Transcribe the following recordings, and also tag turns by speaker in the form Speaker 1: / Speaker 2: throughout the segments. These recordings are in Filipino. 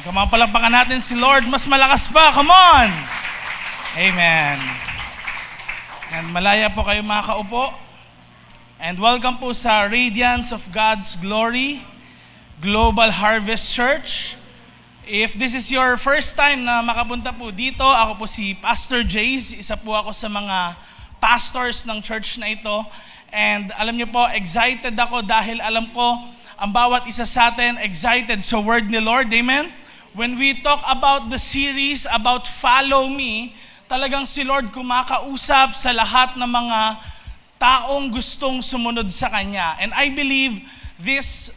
Speaker 1: Come on, palakpakan natin si Lord. Mas malakas pa. Come on! Amen. And malaya po kayo makaupo. And welcome po sa Radiance of God's Glory Global Harvest Church. If this is your first time na makapunta po dito, ako po si Pastor Jace. Isa po ako sa mga pastors ng church na ito. And alam niyo po, excited ako dahil alam ko ang bawat isa sa atin excited sa word ni Lord. Amen? When we talk about the series about Follow Me, talagang si Lord kumakausap sa lahat ng mga taong gustong sumunod sa Kanya. And I believe this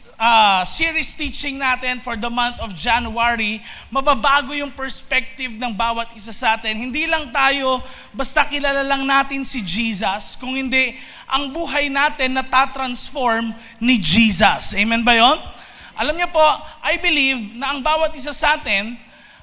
Speaker 1: series teaching natin for the month of January, mababago yung perspective ng bawat isa sa atin. Hindi lang tayo basta kilala lang natin si Jesus, kung hindi ang buhay natin natatransform ni Jesus. Amen ba yun? Alam niyo po, I believe na ang bawat isa sa atin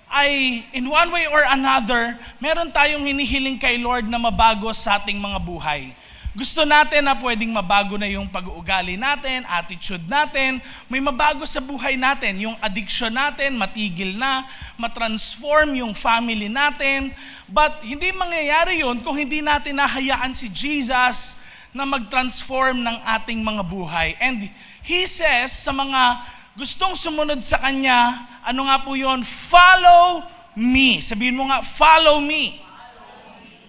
Speaker 1: ay in one way or another, meron tayong hinihiling kay Lord na mabago sa ating mga buhay. Gusto natin na pwedeng mabago na yung pag-uugali natin, attitude natin, may mabago sa buhay natin, yung addiction natin, matigil na, matransform yung family natin. But hindi mangyayari yun kung hindi natin nahayaan si Jesus na mag-transform ng ating mga buhay. And He says sa mga gustong sumunod sa Kanya, ano nga po yun? Follow me. Sabihin mo nga, follow me.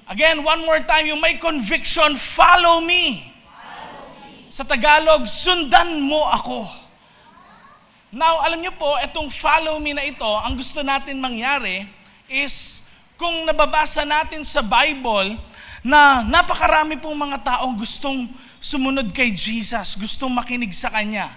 Speaker 1: Again, one more time, yung may conviction, follow me. Sa Tagalog, sundan mo ako. Now, alam niyo po, itong follow me na ito, ang gusto natin mangyari is, kung nababasa natin sa Bible, na napakarami pong mga taong gustong sumunod kay Jesus, gustong makinig sa Kanya.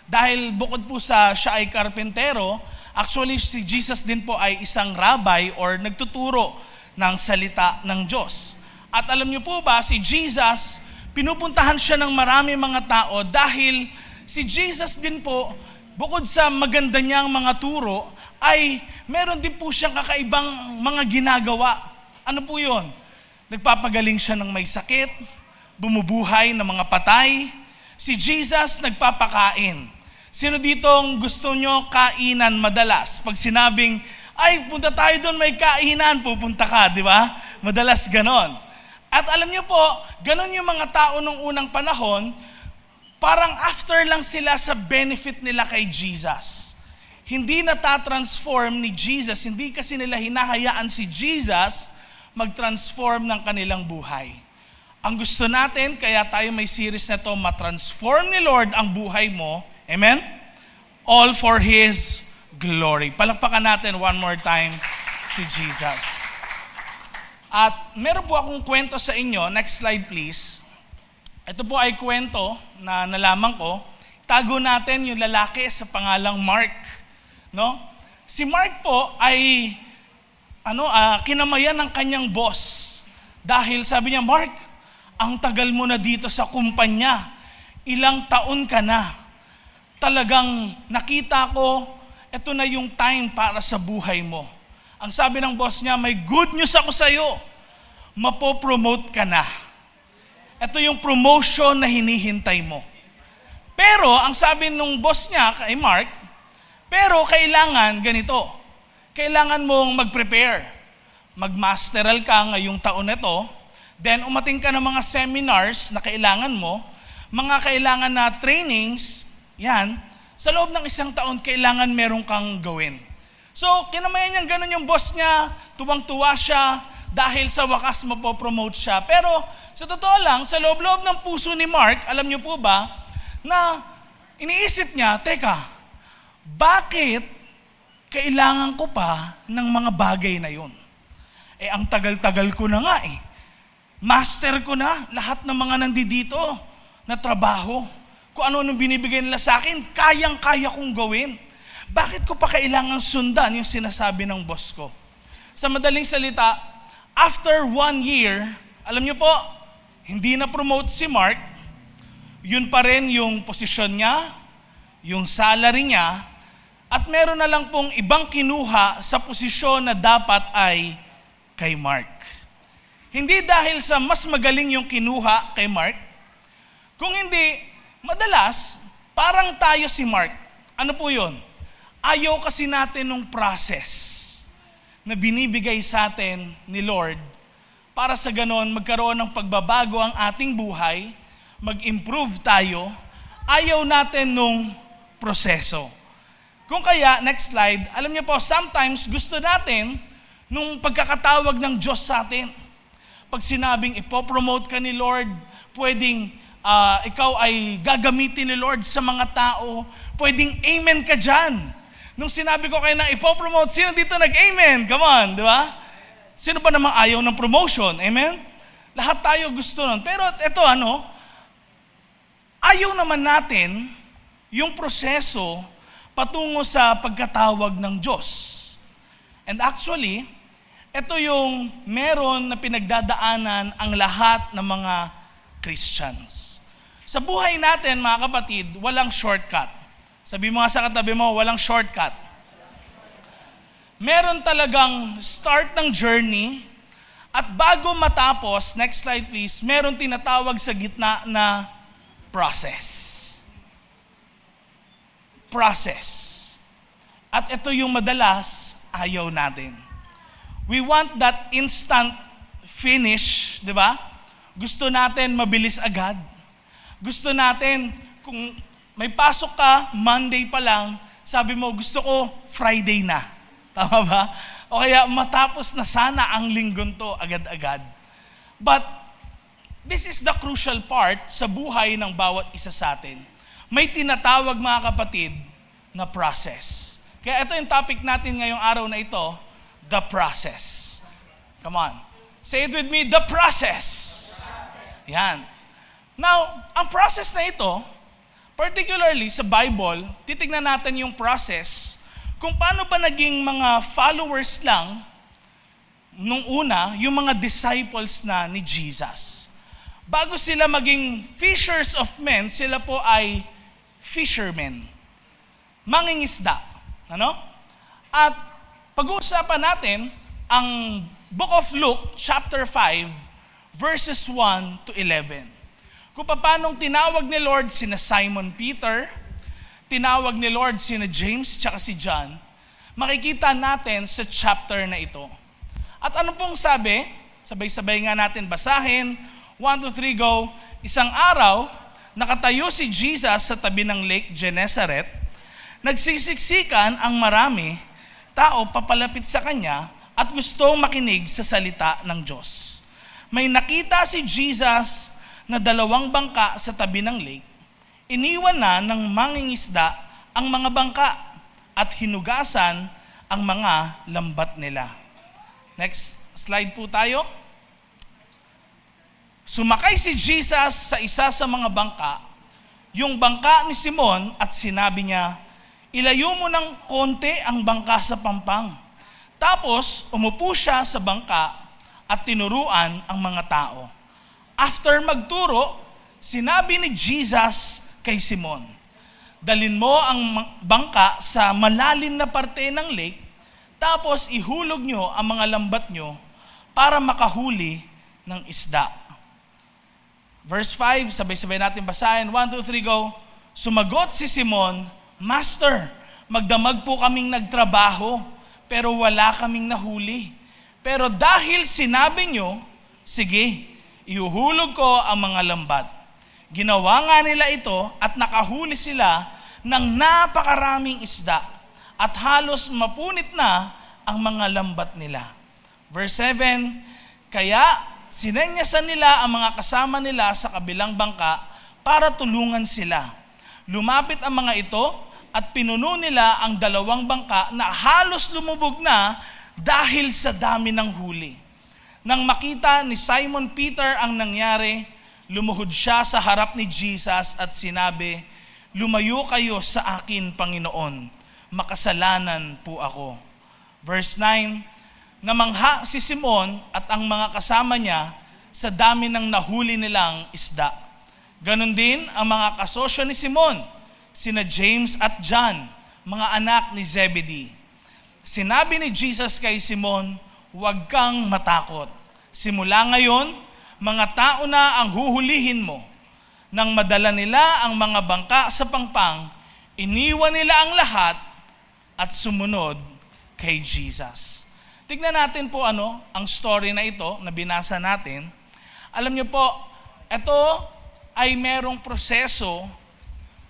Speaker 1: Dahil bukod po sa siya ay karpentero, actually si Jesus din po ay isang rabbi or nagtuturo ng salita ng Diyos. At alam niyo po ba, si Jesus, pinupuntahan siya ng marami mga tao dahil si Jesus din po, bukod sa maganda niyang mga turo, ay meron din po siyang kakaibang mga ginagawa. Ano po yun? Nagpapagaling siya ng may sakit, bumubuhay ng mga patay. Si Jesus nagpapakain. Sino ditong gusto nyo kainan madalas? Pag sinabing, ay, punta tayo doon, may kainan, pupunta ka, di ba? Madalas ganon. At alam nyo po, ganon yung mga tao nung unang panahon, parang after lang sila sa benefit nila kay Jesus. Hindi natatransform ni Jesus, hindi kasi nila hinahayaan si Jesus mag-transform ng kanilang buhay. Ang gusto natin, kaya tayo may series na to, matransform ni Lord ang buhay mo. Amen? All for His glory. Palakpakan natin one more time si Jesus. At meron po akong kwento sa inyo. Next slide please. Ito po ay kwento na nalaman ko. Tago natin yung lalaki sa pangalang Mark. No? Si Mark po ay kinamayan ng kanyang boss. Dahil sabi niya, Mark, ang tagal mo na dito sa kumpanya. Ilang taon ka na. Talagang nakita ko, ito na yung time para sa buhay mo. Ang sabi ng boss niya, may good news ako sa'yo. Mapopromote ka na. Ito yung promotion na hinihintay mo. Pero, ang sabi ng boss niya kay Mark, pero kailangan ganito. Kailangan mong mag-prepare. Mag-masteral ka ngayong taon na ito. Then, umating ka ng mga seminars na kailangan mo. Mga kailangan na trainings, yan, sa loob ng isang taon, kailangan meron kang gawin. So, kinamayan niyang ganun yung boss niya, tuwang-tuwa siya, dahil sa wakas mapopromote siya. Pero, sa totoo lang, sa loob-loob ng puso ni Mark, alam niyo po ba, na iniisip niya, teka, bakit kailangan ko pa ng mga bagay na yun? Ang tagal-tagal ko na nga eh. Master ko na lahat ng mga nandito na trabaho. Kung ano-anong binibigay nila sa akin, kayang-kaya kong gawin. Bakit ko pa kailangan sundan yung sinasabi ng boss ko? Sa madaling salita, after 1 year, alam niyo po, hindi na-promote si Mark, yun pa rin yung posisyon niya, yung salary niya, at meron na lang pong ibang kinuha sa posisyon na dapat ay kay Mark. Hindi dahil sa mas magaling yung kinuha kay Mark, kung hindi, madalas, parang tayo si Mark. Ano po yun? Ayaw kasi natin nung process na binibigay sa atin ni Lord para sa ganon magkaroon ng pagbabago ang ating buhay, mag-improve tayo. Ayaw natin nung proseso. Kung kaya, next slide, alam niyo po, sometimes gusto natin nung pagkakatawag ng Diyos sa atin. Pag sinabing ipopromote ka ni Lord, pwedeng ikaw ay gagamitin ni Lord sa mga tao, pwedeng amen ka dyan. Nung sinabi ko kayo na ipopromote, sino dito nag-amen? Come on, di ba? Sino ba namang ayaw ng promotion? Amen? Lahat tayo gusto nun. Pero ito ayaw naman natin yung proseso patungo sa pagkatawag ng Diyos. And actually, ito yung meron na pinagdadaanan ang lahat ng mga Christians. Sa buhay natin, mga kapatid, walang shortcut. Sabi mo nga sa katabi mo, walang shortcut. Meron talagang start ng journey at bago matapos, next slide please, meron tinatawag sa gitna na process. At ito yung madalas ayaw natin. We want that instant finish, di ba? Gusto natin mabilis agad. Gusto natin, kung may pasok ka, Monday pa lang, sabi mo, gusto ko Friday na. Tama ba? O kaya matapos na sana ang linggon to agad-agad. But this is the crucial part sa buhay ng bawat isa sa atin. May tinatawag, mga kapatid, na process. Kaya ito yung topic natin ngayong araw na ito, the process. Come on. Say it with me, the process. Yan. Now, ang process na ito, particularly sa Bible, titignan natin yung process kung paano ba naging mga followers lang nung una, yung mga disciples na ni Jesus. Bago sila maging fishers of men, sila po ay fishermen. Mangingisda. Ano? At pag-uusapan natin ang Book of Luke, chapter 5, verses 1 to 11. Kung paano tinawag ni Lord sina Simon Peter, tinawag ni Lord sina James tsaka si John, makikita natin sa chapter na ito. At ano pong sabi? Sabay-sabay nga natin basahin. 1, 2, 3, go. Isang araw, nakatayo si Jesus sa tabi ng Lake Gennesaret. Nagsisiksikan ang marami tao papalapit sa kanya at gustong makinig sa salita ng Diyos. May nakita si Jesus na 2 bangka sa tabi ng lake. Iniwan na ng mangingisda ang mga bangka at hinugasan ang mga lambat nila. Next slide po tayo. Sumakay si Jesus sa isa sa mga bangka, yung bangka ni Simon, at sinabi niya, ilayo mo ng konti ang bangka sa pampang. Tapos, umupo siya sa bangka at tinuruan ang mga tao. After magturo, sinabi ni Jesus kay Simon, dalhin mo ang bangka sa malalim na parte ng lake, tapos ihulog nyo ang mga lambat nyo para makahuli ng isda. Verse 5, sabay-sabay natin basahin. 1, 2, 3, go. Sumagot si Simon, Master, magdamag po kaming nagtrabaho, pero wala kaming nahuli. Pero dahil sinabi nyo, sige, ihuhulog ko ang mga lambat. Ginawa nga nila ito at nakahuli sila ng napakaraming isda at halos mapunit na ang mga lambat nila. Verse 7, kaya sinenyasan nila ang mga kasama nila sa kabilang bangka para tulungan sila. Lumapit ang mga ito at pinuno nila ang 2 bangka na halos lumubog na dahil sa dami ng huli. Nang makita ni Simon Peter ang nangyari, lumuhod siya sa harap ni Jesus at sinabi, lumayo kayo sa akin, Panginoon, makasalanan po ako. Verse 9, namangha si Simon at ang mga kasama niya sa dami ng nahuli nilang isda. Ganon din ang mga kasosyo ni Simon, sina James at John, mga anak ni Zebedee. Sinabi ni Jesus kay Simon, huwag kang matakot. Simula ngayon, mga tao na ang huhulihin mo. Nang madala nila ang mga bangka sa pangpang, iniwan nila ang lahat at sumunod kay Jesus. Tignan natin po ang story na ito na binasa natin. Alam niyo po, ito ay merong proseso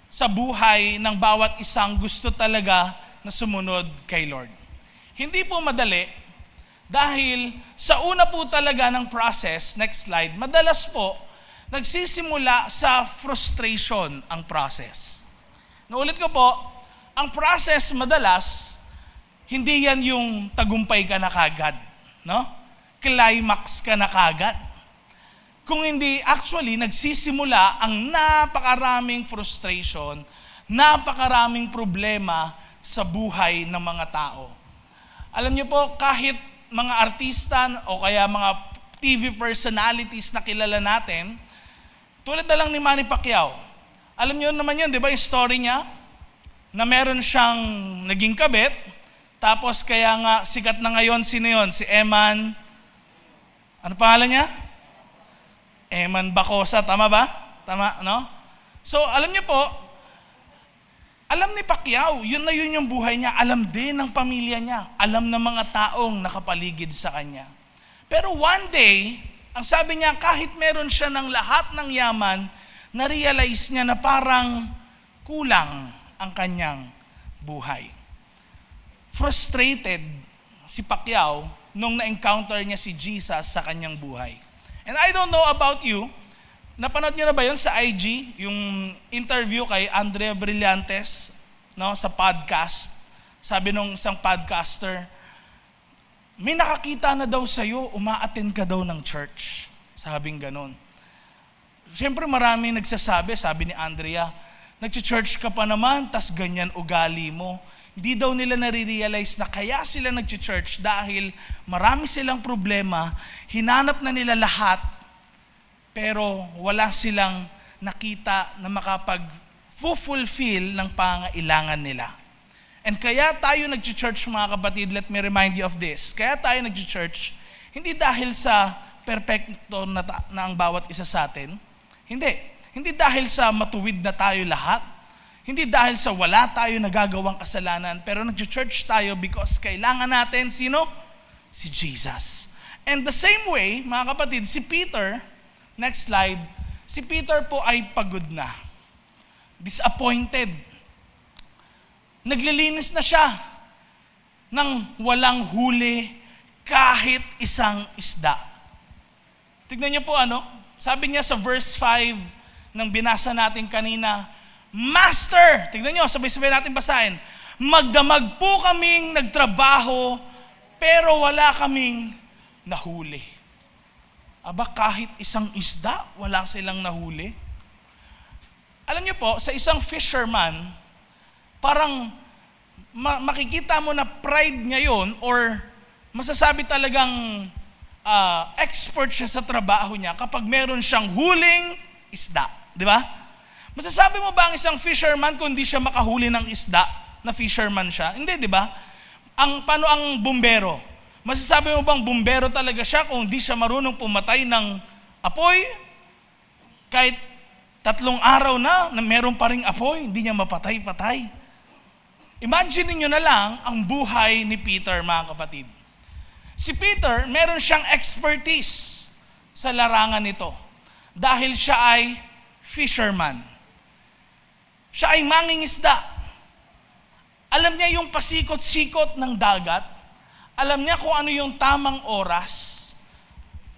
Speaker 1: sa buhay ng bawat isang gusto talaga na sumunod kay Lord. Hindi po madali dahil sa una po talaga ng process, next slide, madalas po nagsisimula sa frustration ang process. Naulit ko po, ang process madalas, hindi yan yung tagumpay ka na kagad, no? Climax ka na kagad. Kung hindi, actually, nagsisimula ang napakaraming frustration, napakaraming problema sa buhay ng mga tao. Alam niyo po, kahit mga artista o kaya mga TV personalities na kilala natin, tulad na lang ni Manny Pacquiao. Alam niyo naman yun, di ba, yung story niya, na meron siyang naging kabit, tapos kaya nga sikat na ngayon, sino yun? Si Eman, ano pangalan niya? Eman Bacosa, tama ba? Tama, no? So, alam niyo po, alam ni Pacquiao, yun na yun yung buhay niya. Alam din ng pamilya niya. Alam ng mga taong nakapaligid sa kanya. Pero one day, ang sabi niya, kahit meron siya ng lahat ng yaman, na-realize niya na parang kulang ang kanyang buhay. Frustrated si Pacquiao nung na-encounter niya si Jesus sa kanyang buhay. And I don't know about you, napanood niyo na ba yun sa IG, yung interview kay Andrea Brillantes, no, sa podcast? Sabi nung isang podcaster, may nakakita na daw sa'yo, uma-attend ka daw ng church. Sabing ganun. Siyempre maraming nagsasabi, sabi ni Andrea, nag-church ka pa naman, tas ganyan ugali mo. Hindi daw nila nare-realize na kaya sila nag-church dahil marami silang problema, hinanap na nila lahat, pero wala silang nakita na makapag-fulfill ng pangailangan nila. And kaya tayo nag-church, mga kapatid, let me remind you of this. Kaya tayo nag-church, hindi dahil sa perfecto na ang bawat isa sa atin. Hindi. Hindi dahil sa matuwid na tayo lahat. Hindi dahil sa wala tayo nagagawang kasalanan. Pero nag-church tayo because kailangan natin, sino? Si Jesus. And the same way, mga kapatid, si Peter, next slide, si Peter po ay pagod na. Disappointed. Naglilinis na siya ng walang huli kahit isang isda. Tignan niyo po sabi niya sa verse 5 ng binasa natin kanina, Master, tignan niyo, sabay-sabay natin basahin, magdamag po kaming nagtrabaho pero wala kaming nahuli. Aba, kahit isang isda, wala silang nahuli. Alam niyo po, sa isang fisherman, parang makikita mo na pride niya yun or masasabi talagang expert siya sa trabaho niya kapag meron siyang huling isda. Di ba? Masasabi mo ba ang isang fisherman kung hindi siya makahuli ng isda na fisherman siya? Hindi, di ba? Paano ang bumbero? Masasabi mo bang bumbero talaga siya kung hindi siya marunong pumatay ng apoy? Kahit 3 araw na meron pa ring apoy, hindi niya mapatay-patay. Imagine niyo na lang ang buhay ni Peter, mga kapatid. Si Peter, meron siyang expertise sa larangan nito dahil siya ay fisherman. Siya ay mangingisda. Alam niya yung pasikot-sikot ng dagat. Alam niya kung ano yung tamang oras.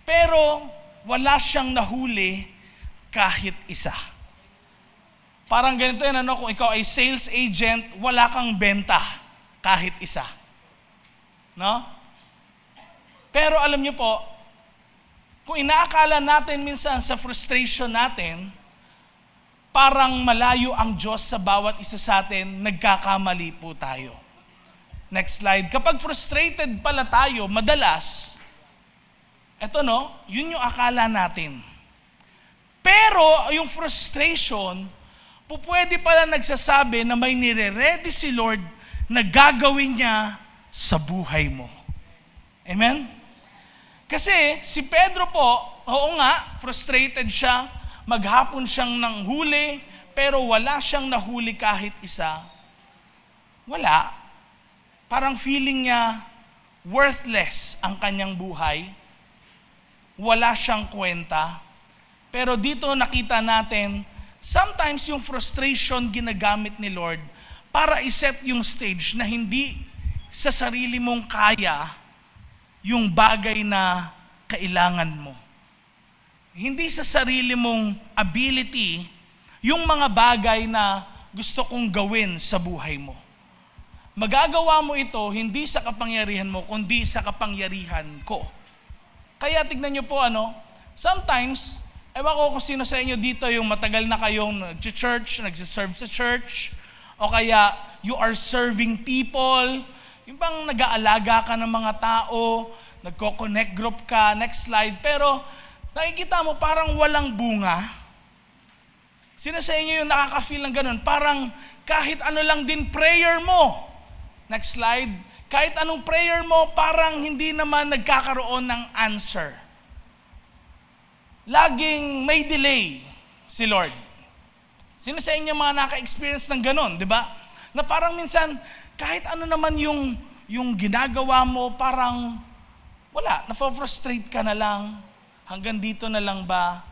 Speaker 1: Pero wala siyang nahuli kahit isa. Parang ganito yan, kung ikaw ay sales agent, wala kang benta kahit isa. No? Pero alam niyo po, kung inaakala natin minsan sa frustration natin, parang malayo ang Diyos sa bawat isa sa atin, nagkakamali po tayo. Next slide. Kapag frustrated pala tayo, madalas, yun yung akala natin. Pero yung frustration, pwede pala nagsasabi na may nire-ready si Lord na gagawin niya sa buhay mo. Amen? Kasi si Pedro po, oo nga, frustrated siya, maghapon siyang nanghuli, pero wala siyang nahuli kahit isa. Wala. parang feeling niya worthless ang kanyang buhay. Wala siyang kwenta. Pero dito nakita natin, sometimes yung frustration ginagamit ni Lord para iset yung stage na hindi sa sarili mong kaya yung bagay na kailangan mo. Hindi sa sarili mong ability yung mga bagay na gusto kong gawin sa buhay mo. Magagawa mo ito hindi sa kapangyarihan mo, kundi sa kapangyarihan ko. Kaya tignan nyo po sometimes, ewan ko kung sino sa inyo dito yung matagal na kayong nag-church, nag-serve sa church, o kaya you are serving people, yung bang nag-aalaga ka ng mga tao, nagko-connect group ka, next slide, pero nakikita mo parang walang bunga. Sino sa inyo yung nakaka-feel ng ganun? Parang kahit ano lang din prayer mo. Next slide. Kahit anong prayer mo, parang hindi naman nagkakaroon ng answer. Laging may delay si Lord. Sino sa inyo mga naka-experience ng ganun, di ba? Na parang minsan, kahit ano naman yung ginagawa mo, parang wala, na-frustrate ka na lang. Hanggang dito na lang ba?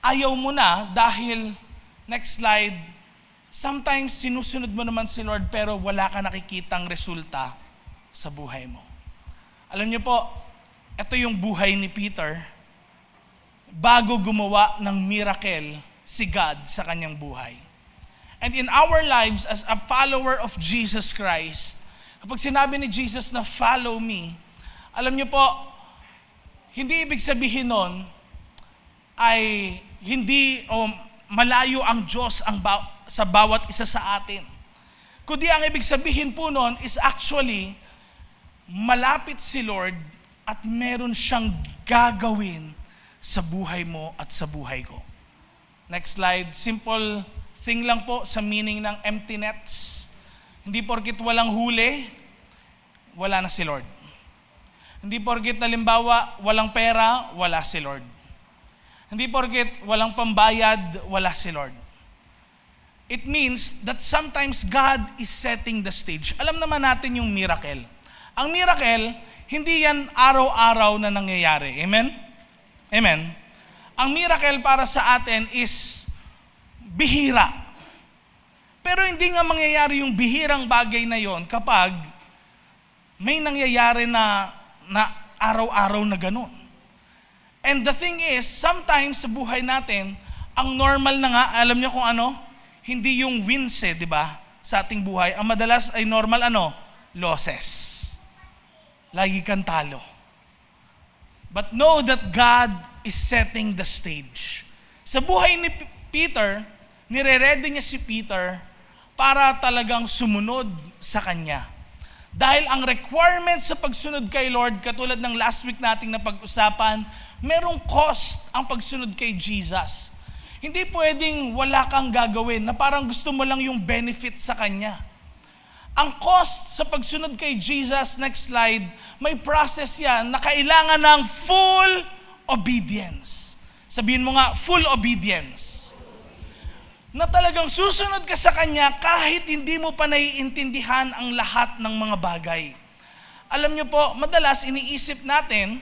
Speaker 1: Ayaw mo na dahil, next slide, sometimes sinusunod mo naman si Lord pero wala ka nakikitang resulta sa buhay mo. Alam niyo po, ito yung buhay ni Peter bago gumawa ng miracle si God sa kanyang buhay. And in our lives as a follower of Jesus Christ, kapag sinabi ni Jesus na follow me, alam niyo po, hindi ibig sabihin nun ay hindi o malayo ang Diyos sa bawat isa sa atin. Kundi ang ibig sabihin po nun is actually malapit si Lord at meron siyang gagawin sa buhay mo at sa buhay ko. Next slide. Simple thing lang po sa meaning ng empty nets. Hindi porkit walang huli, wala na si Lord. Hindi porkit halimbawa walang pera, wala si Lord. Hindi porkit walang pambayad, wala si Lord. It means that sometimes God is setting the stage. Alam naman natin yung miracle. Ang miracle, hindi yan araw-araw na nangyayari. Amen? Amen? Ang miracle para sa atin is bihira. Pero hindi nga mangyayari yung bihirang bagay na yon kapag may nangyayari na araw-araw na ganun. And the thing is, sometimes sa buhay natin, ang normal na nga, alam niyo kung ano? Hindi yung wins di ba? Sa ating buhay. Ang madalas ay normal losses. Lagi kang talo. But know that God is setting the stage. Sa buhay ni Peter, nire-ready niya si Peter para talagang sumunod sa kanya. Dahil ang requirement sa pagsunod kay Lord, katulad ng last week nating napag-usapan, merong cost ang pagsunod kay Jesus. Hindi pwedeng wala kang gagawin na parang gusto mo lang yung benefit sa Kanya. Ang cost sa pagsunod kay Jesus, next slide, may process yan na kailangan ng full obedience. Sabihin mo nga, full obedience. Na talagang susunod ka sa Kanya kahit hindi mo pa naiintindihan ang lahat ng mga bagay. Alam niyo po, madalas iniisip natin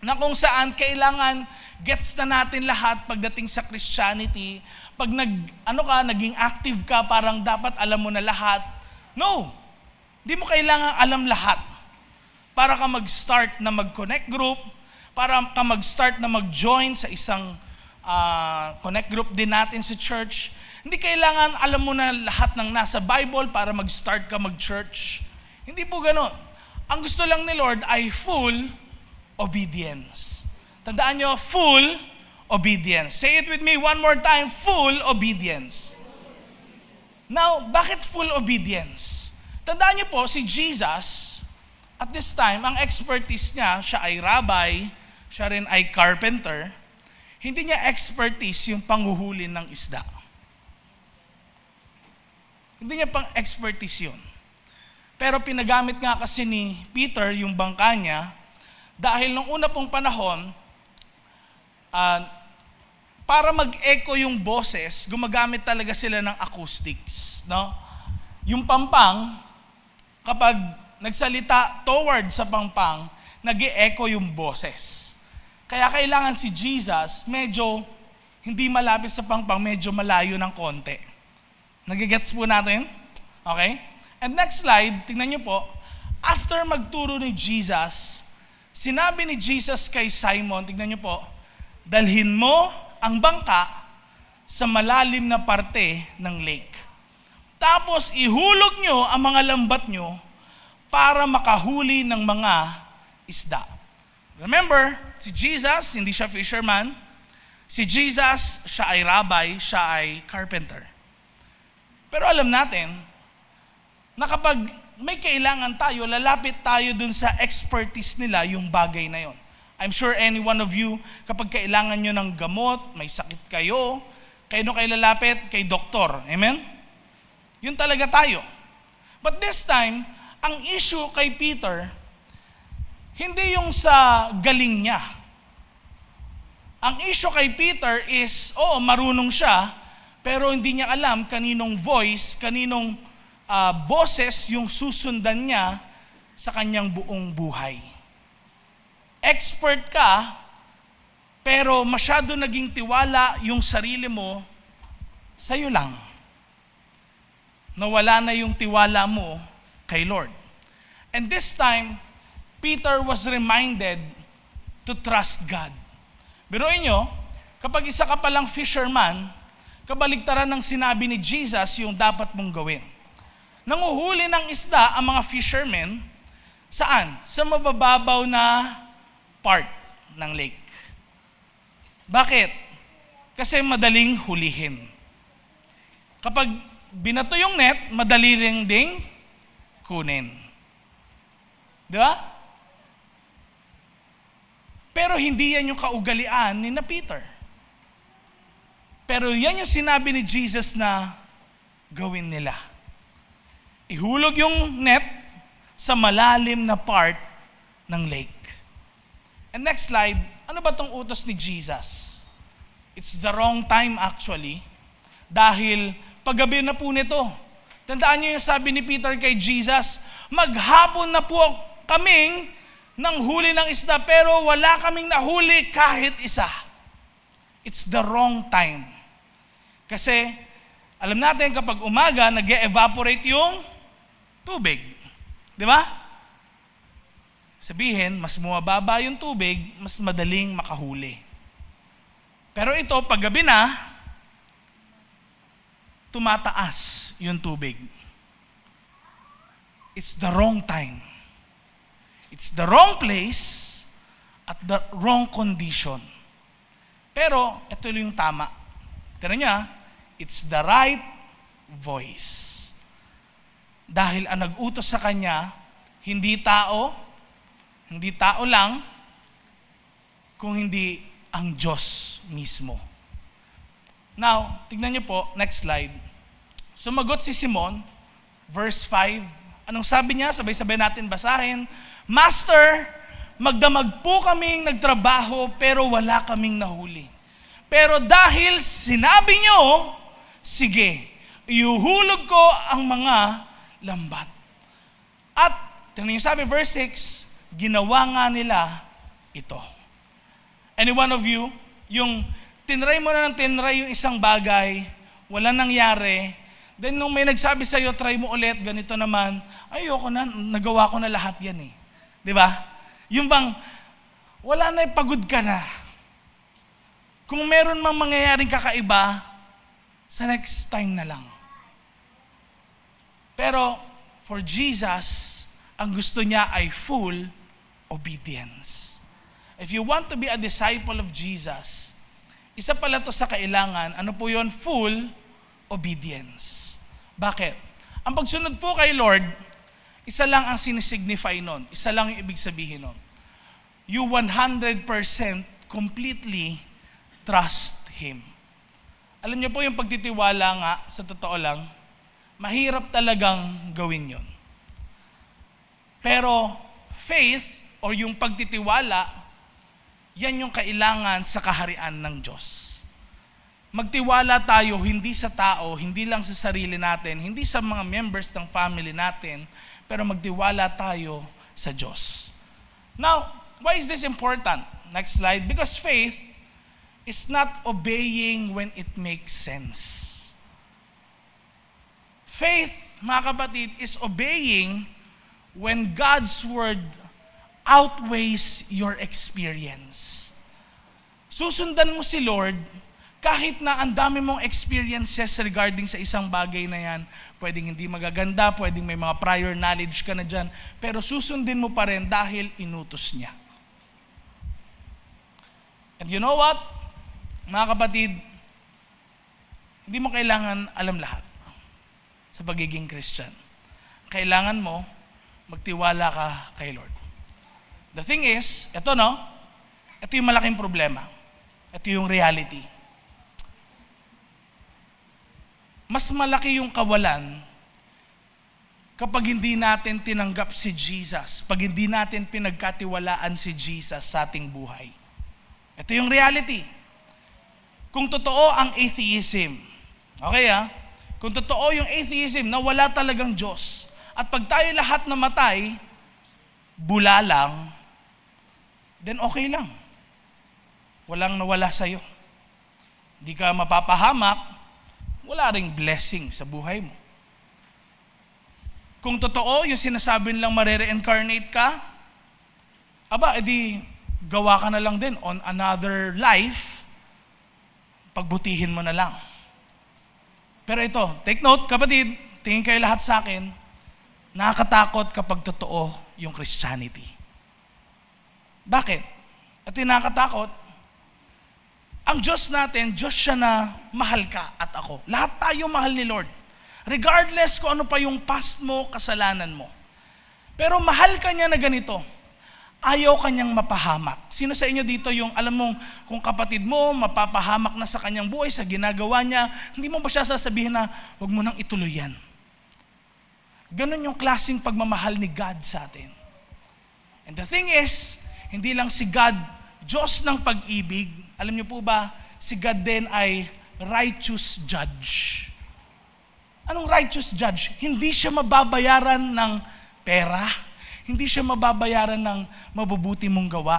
Speaker 1: na kung saan kailangan gets na natin lahat pagdating sa Christianity. Pag naging active ka, parang dapat alam mo na lahat. No! Di mo kailangan alam lahat. Para ka mag-start na mag-connect group, para ka mag-start na mag-join sa isang connect group din natin sa church. Hindi kailangan alam mo na lahat ng nasa Bible para mag-start ka mag-church. Hindi po gano'n. Ang gusto lang ni Lord ay full obedience. Tandaan nyo, full obedience. Say it with me one more time, full obedience. Now, bakit full obedience? Tandaan nyo po, si Jesus, at this time, ang expertise niya, siya ay rabbi, siya rin ay carpenter, hindi niya expertise yung panghuhuli ng isda. Hindi niya pang expertise yun. Pero pinagamit nga kasi ni Peter yung bangka niya, dahil nung una pong panahon, para mag-echo yung boses, gumagamit talaga sila ng acoustics. No? Yung pampang, kapag nagsalita toward sa pangpang, nag-e-echo yung boses. Kaya kailangan si Jesus medyo hindi malapit sa pangpang, medyo malayo ng konti. Nagigets po natin? Okay? And next slide, tingnan niyo po, after magturo ni Jesus, sinabi ni Jesus kay Simon, tingnan niyo po, dalhin mo ang bangka sa malalim na parte ng lake. Tapos ihulog nyo ang mga lambat nyo para makahuli ng mga isda. Remember, si Jesus, hindi siya fisherman. Si Jesus, siya ay rabbi, siya ay carpenter. Pero alam natin, na kapag may kailangan tayo, lalapit tayo dun sa expertise nila yung bagay na yon. I'm sure any one of you, kapag kailangan nyo ng gamot, may sakit kayo lalapit? Kay doktor. Amen? Yun talaga tayo. But this time, ang issue kay Peter, hindi yung sa galing niya. Ang issue kay Peter is, marunong siya, pero hindi niya alam kaninong voice, kaninong boses yung susundan niya sa kanyang buong buhay. Expert ka, pero masyado naging tiwala yung sarili mo sa'yo lang. Nawala na yung tiwala mo kay Lord. And this time, Peter was reminded to trust God. Biruin nyo, kapag isa ka palang fisherman, kabaligtaran ng sinabi ni Jesus yung dapat mong gawin. Nanguhuli ng isda ang mga fishermen, saan? Sa mabababaw na part ng lake. Bakit? Kasi madaling hulihin. Kapag binato yung net, madali ring ding kunin. Di ba? Pero hindi yan yung kaugalian ni na Peter. Pero yan yung sinabi ni Jesus na gawin nila. Ihulog yung net sa malalim na part ng lake. And next slide, ano ba tong utos ni Jesus? It's the wrong time actually. Dahil paggabi na po nito. Tandaan niyo yung sabi ni Peter kay Jesus, maghapon na po kaming nang huli ng isda pero wala kaming nahuli kahit isa. It's the wrong time. Kasi alam natin kapag umaga, nag-evaporate yung tubig. Di ba? Sabihin, mas bumababa yung tubig, mas madaling makahuli. Pero ito, paggabi na, tumataas yung tubig. It's the wrong time. It's the wrong place at the wrong condition. Pero, ito yung tama. Tignan niya, it's the right voice. Dahil ang nag-utos sa kanya, hindi tao lang, kung hindi ang Diyos mismo. Now, tignan niyo po, next slide. Sumagot si Simon, verse 5. Anong sabi niya? Sabay-sabay natin basahin. Master, magdamag po kaming nagtrabaho pero wala kaming nahuli. Pero dahil sinabi niyo, sige, iuhulog ko ang mga lambat. At, tingnan niyo sabi, verse 6, ginawa nga nila ito. Any one of you, yung tinry mo na ng tinry yung isang bagay, wala nangyari, then nung may nagsabi sa'yo, try mo ulit, ganito naman, ayoko na, nagawa ko na lahat yan eh. Di ba? Yung bang, wala na, pagod ka na. Kung meron mang mangyayaring kakaiba, sa next time na lang. Pero, for Jesus, ang gusto niya ay full obedience. If you want to be a disciple of Jesus, isa pala to sa kailangan, ano po yun? Full obedience. Bakit? Ang pagsunod po kay Lord, isa lang ang sinisignify nun. Isa lang yung ibig sabihin nun. You 100% completely trust Him. Alam niyo po yung pagtitiwala nga, sa totoo lang, mahirap talagang gawin yon. Pero faith, or yung pagtitiwala, yan yung kailangan sa kaharian ng Diyos. Magtiwala tayo hindi sa tao, hindi lang sa sarili natin, hindi sa mga members ng family natin, pero magtiwala tayo sa Diyos. Now, why is this important? Next slide. Because faith is not obeying when it makes sense. Faith, mga kapatid, is obeying when God's word outweighs your experience. Susundan mo si Lord kahit na ang dami mong experiences regarding sa isang bagay na yan. Pwedeng hindi magaganda, pwedeng may mga prior knowledge ka na dyan, pero susundin mo pa rin dahil inutos niya. And you know what? Mga kapatid, hindi mo kailangan alam lahat sa pagiging Christian. Kailangan mo magtiwala ka kay Lord. The thing is, ito yung malaking problema. Ito yung reality. Mas malaki yung kawalan kapag hindi natin tinanggap si Jesus, pag hindi natin pinagkatiwalaan si Jesus sa ating buhay. Ito yung reality. Kung totoo ang atheism, okay kung totoo yung atheism na wala talagang Diyos, at pag tayo lahat namatay, bula lang, then okay lang. Walang nawala sa'yo. Di ka mapapahamak, wala ring blessing sa buhay mo. Kung totoo yung sinasabi nilang marere-incarnate ka, edi gawa ka na lang din on another life, pagbutihin mo na lang. Pero ito, take note, kapatid, tingin kayo lahat sa akin, nakakatakot kapag totoo yung Christianity. Bakit? Ito yung nakakatakot. Ang Diyos natin, Diyos siya na mahal ka at ako. Lahat tayo mahal ni Lord. Regardless kung ano pa yung past mo, kasalanan mo. Pero mahal ka niya na ganito. Ayaw kanyang mapahamak. Sino sa inyo dito yung alam mong kung kapatid mo mapapahamak na sa kanyang buhay, sa ginagawa niya, hindi mo ba siya sasabihin na huwag mo nang ituloy yan? Ganon yung klaseng pagmamahal ni God sa atin. And the thing is, hindi lang si God, Diyos ng pag-ibig, alam niyo po ba, si God din ay righteous judge. Anong righteous judge? Hindi siya mababayaran ng pera, hindi siya mababayaran ng mabubuti mong gawa.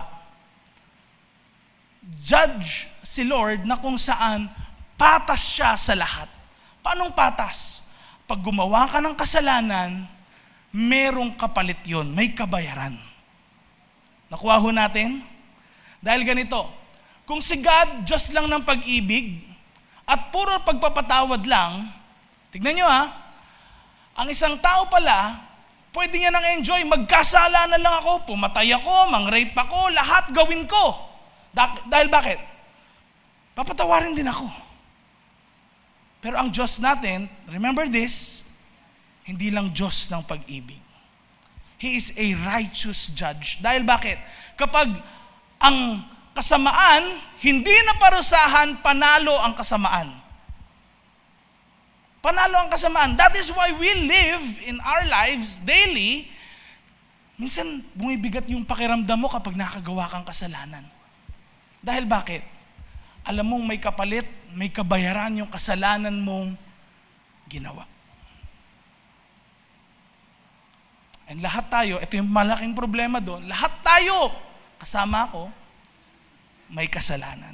Speaker 1: Judge si Lord na kung saan patas siya sa lahat. Paanong patas? Pag gumawa ka ng kasalanan, merong kapalit yon, may kabayaran. Nakuha ho natin? Dahil ganito, kung si God, Diyos lang ng pag-ibig, at puro pagpapatawad lang, tignan nyo ang isang tao pala, pwede niya nang enjoy, magkasala na lang ako, pumatay ako, mang-rape ako, lahat gawin ko. Dahil bakit? Papatawarin din ako. Pero ang Diyos natin, remember this, hindi lang Diyos ng pag-ibig. He is a righteous judge. Dahil bakit? Kapag ang kasamaan, hindi na parusahan, panalo ang kasamaan. Panalo ang kasamaan. That is why we live in our lives daily. Minsan, bumibigat yung pakiramdam mo kapag nakagawa kang kasalanan. Dahil bakit? Alam mong may kapalit, may kabayaran yung kasalanan mong ginawa. And lahat tayo, ito yung malaking problema doon, lahat tayo, kasama ako, may kasalanan.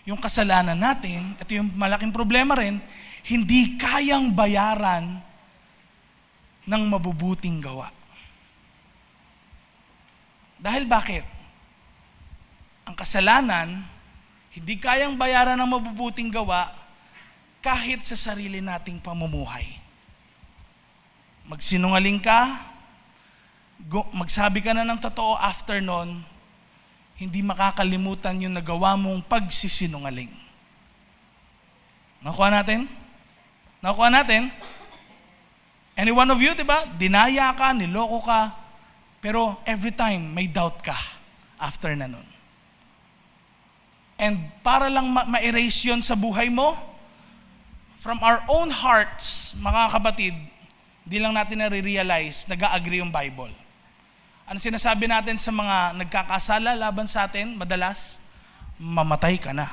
Speaker 1: Yung kasalanan natin, ito yung malaking problema rin, hindi kayang bayaran ng mabubuting gawa. Dahil bakit? Ang kasalanan, hindi kayang bayaran ng mabubuting gawa kahit sa sarili nating pamumuhay. Magsinungaling ka, magsabi ka na ng totoo after nun, hindi makakalimutan yung nagawa mong pagsisinungaling. Nakuha natin? Nakuha natin? Any one of you, diba? Dinaya ka, niloko ka, pero every time may doubt ka after na nun. And para lang ma-erase yun sa buhay mo, from our own hearts, mga kapatid, di lang natin na-realize, nag-a-agree yung Bible. Ano sinasabi natin sa mga nagkakasala laban sa atin, madalas, mamatay ka na.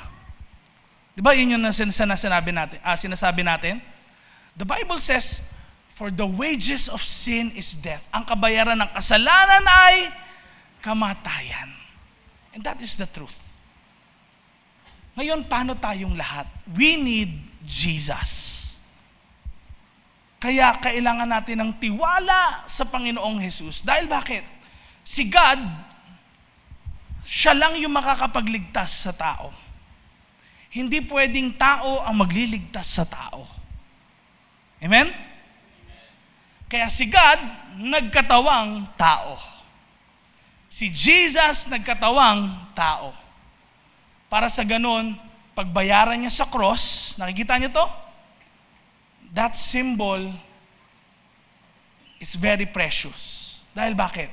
Speaker 1: Diba yun yung sinasabi natin? The Bible says, For the wages of sin is death. Ang kabayaran ng kasalanan ay kamatayan. And that is the truth. Ngayon, paano tayong lahat? We need Jesus. Kaya kailangan natin ng tiwala sa Panginoong Jesus. Dahil bakit? Si God, siya lang yung makakapagligtas sa tao. Hindi pwedeng tao ang magliligtas sa tao. Amen? Kaya si God, nagkatawang tao. Si Jesus, nagkatawang tao. Para sa ganun, pagbayaran niya sa cross, nakikita niyo to? That symbol is very precious. Dahil bakit?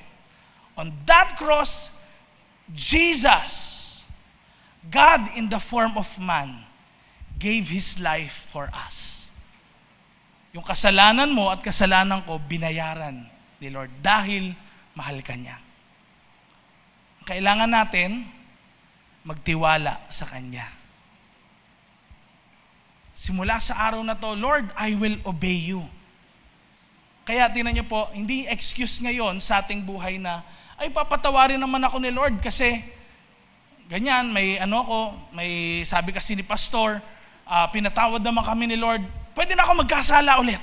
Speaker 1: On that cross, Jesus, God in the form of man, gave His life for us. Yung kasalanan mo at kasalanan ko, binayaran ni Lord dahil mahal ka niya. Kailangan natin magtiwala sa Kanya. Simula sa araw na to, Lord, I will obey you. Kaya tinan niyo po, hindi excuse ngayon sa ating buhay na, ay papatawarin naman ako ni Lord kasi ganyan, may sabi kasi ni pastor, pinatawad naman kami ni Lord, pwede na ako magkasala ulit.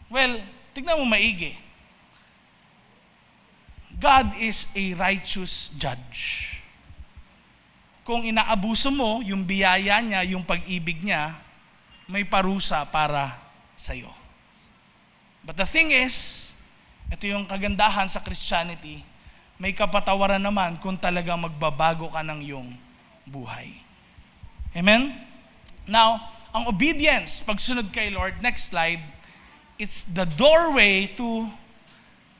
Speaker 1: Well, tignan mo maigi. God is a righteous judge. Kung inaabuso mo yung biyaya niya, yung pag-ibig niya, may parusa para sa'yo. But the thing is, ito yung kagandahan sa Christianity, may kapatawaran naman kung talagang magbabago ka ng iyong buhay. Amen? Now, ang obedience, pagsunod kay Lord, next slide, it's the doorway to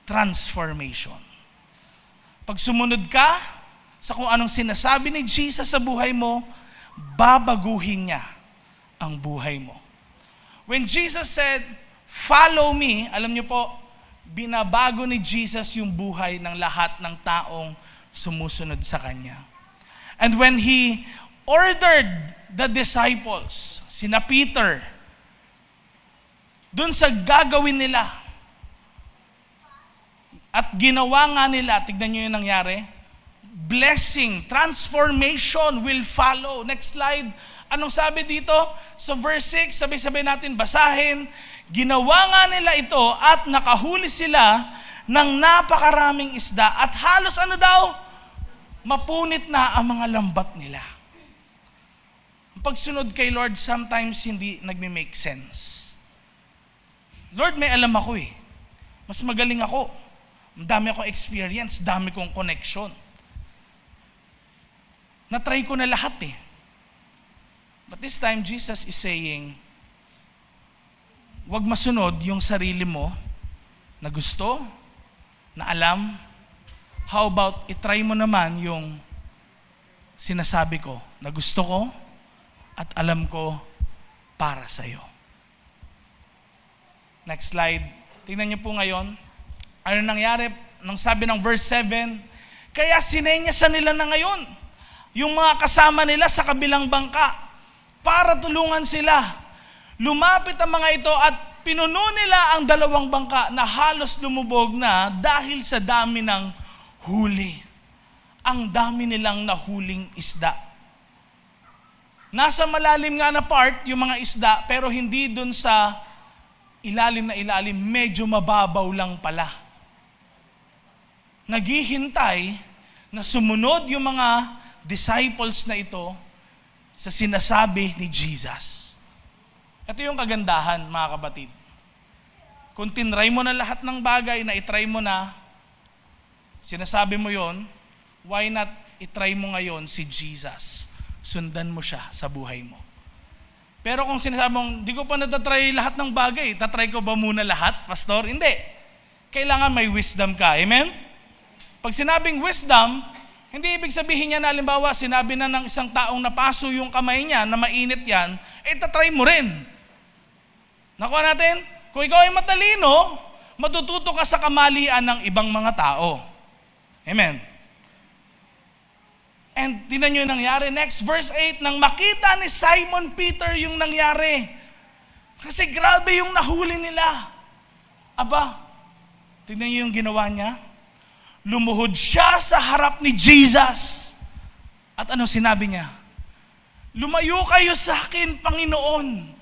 Speaker 1: transformation. Pag sumunod ka sa kung anong sinasabi ni Jesus sa buhay mo, babaguhin niya ang buhay mo. When Jesus said, "Follow me," alam niyo po, binabago ni Jesus yung buhay ng lahat ng taong sumusunod sa Kanya. And when He ordered the disciples, sina Peter, dun sa gagawin nila, at ginawa nga nila, tignan nyo yung nangyari, blessing, transformation will follow. Next slide. Anong sabi dito? So verse 6, sabay-sabay natin basahin. Ginawa nga nila ito at nakahuli sila ng napakaraming isda at halos mapunit na ang mga lambat nila. Ang pagsunod kay Lord sometimes hindi nagme-make sense. Lord, may alam ako eh. Mas magaling ako. Dami akong experience, dami kong connection. Na-try ko na lahat eh. But this time, Jesus is saying, huwag masunod yung sarili mo na gusto, na alam. How about itry mo naman yung sinasabi ko na gusto ko at alam ko para sa'yo. Next slide. Tingnan niyo po ngayon. Ano nangyari? Nung sabi ng verse 7, kaya sinenyasan nila na ngayon yung mga kasama nila sa kabilang bangka para tulungan sila. Lumapit ang mga ito at pinuno nila ang dalawang bangka na halos lumubog na dahil sa dami ng huli. Ang dami nilang nahuling isda. Nasa malalim nga na part yung mga isda pero hindi dun sa ilalim na ilalim, medyo mababaw lang pala. Naghihintay na sumunod yung mga disciples na ito sa sinasabi ni Jesus. Ito yung kagandahan, mga kapatid. Kung tinry mo na lahat ng bagay na itry mo na, sinasabi mo yon, why not itry mo ngayon si Jesus? Sundan mo siya sa buhay mo. Pero kung sinasabi mong, di ko pa natatry lahat ng bagay, tatry ko ba muna lahat, pastor? Hindi. Kailangan may wisdom ka. Amen? Pag sinabing wisdom, hindi ibig sabihin niya na halimbawa, sinabi na ng isang taong napaso yung kamay niya, na mainit yan, tatry mo rin. Nakuha natin? Kung ikaw ay matalino, matututo ka sa kamalian ng ibang mga tao. Amen. And tingnan nyo yung nangyari. Next, verse 8, nang makita ni Simon Peter yung nangyari. Kasi grabe yung nahuli nila. Aba, tignan niyo yung ginawa niya. Lumuhod siya sa harap ni Jesus. At ano sinabi niya? Lumayo kayo sa akin, Panginoon.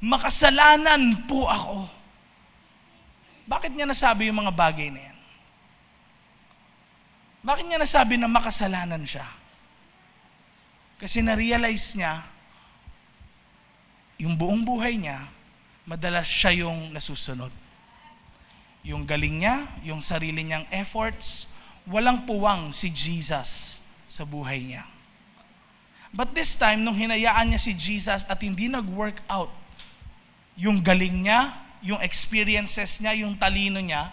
Speaker 1: Makasalanan po ako. Bakit niya nasabi yung mga bagay na yan? Bakit niya nasabi na makasalanan siya? Kasi na-realize niya, yung buong buhay niya, madalas siya yung nasusunod. Yung galing niya, yung sarili niyang efforts, walang puwang si Jesus sa buhay niya. But this time, nung hinayaan niya si Jesus at hindi nag-work out yung galing niya, yung experiences niya, yung talino niya,